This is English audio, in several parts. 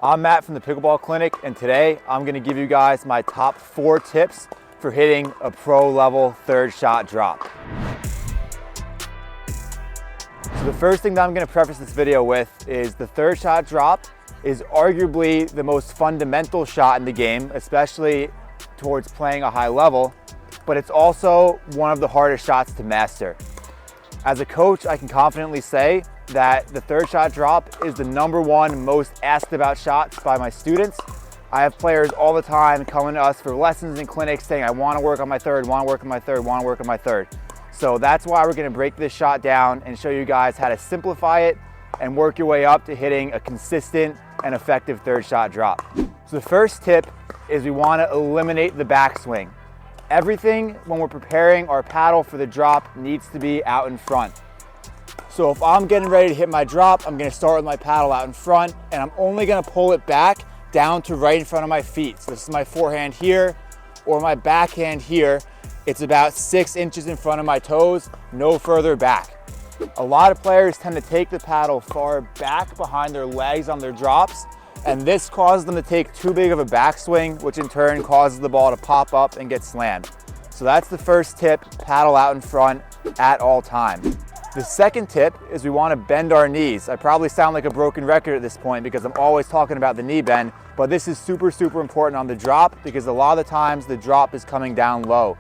I'm Matt from the Pickleball Clinic, and today I'm going to give you guys my top 4 tips for hitting a pro level third shot drop. So the first thing that I'm going to preface this video with is the third shot drop is arguably the most fundamental shot in the game, especially towards playing a high level, but it's also one of the hardest shots to master. As a coach, I can confidently say that the third shot drop is the #1 most asked about shots by my students. I have players all the time coming to us for lessons and clinics saying, I want to work on my third, want to work on my third, want to work on my third. So that's why we're going to break this shot down and show you guys how to simplify it and work your way up to hitting a consistent and effective third shot drop. So the first tip is we want to eliminate the backswing. Everything when we're preparing our paddle for the drop needs to be out in front. So if I'm getting ready to hit my drop, I'm going to start with my paddle out in front, and I'm only going to pull it back down to right in front of my feet. So this is my forehand here, or my backhand here. It's about 6 inches in front of my toes, no further back. A lot of players tend to take the paddle far back behind their legs on their drops, and this causes them to take too big of a backswing, which in turn causes the ball to pop up and get slammed. So that's the first tip, paddle out in front at all times. The second tip is we want to bend our knees. I probably sound like a broken record at this point because I'm always talking about the knee bend, but this is super important on the drop because a lot of the times the drop is coming down low.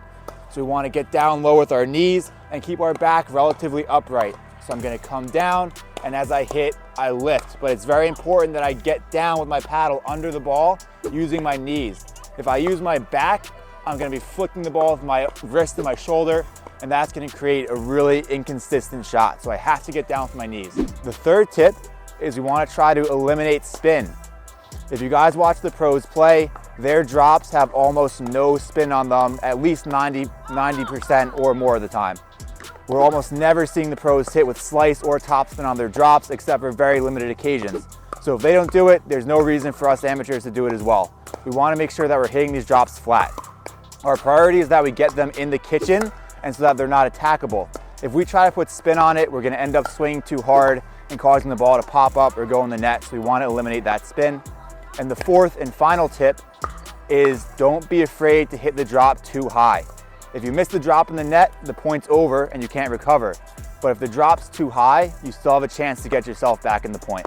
So we want to get down low with our knees and keep our back relatively upright. So I'm going to come down, and as I hit, I lift. But it's very important that I get down with my paddle under the ball using my knees. If I use my back, I'm going to be flicking the ball with my wrist and my shoulder, and that's going to create a really inconsistent shot. So I have to get down with my knees. The third tip is we want to try to eliminate spin. If you guys watch the pros play, their drops have almost no spin on them, at least 90% or more of the time. We're almost never seeing the pros hit with slice or topspin on their drops except for very limited occasions. So if they don't do it, there's no reason for us amateurs to do it as well. We want to make sure that we're hitting these drops flat. Our priority is that we get them in the kitchen and so that they're not attackable. If we try to put spin on it, we're going to end up swinging too hard and causing the ball to pop up or go in the net. So we want to eliminate that spin. And the fourth and final tip is don't be afraid to hit the drop too high. If you miss the drop in the net, the point's over and you can't recover. But if the drop's too high, you still have a chance to get yourself back in the point.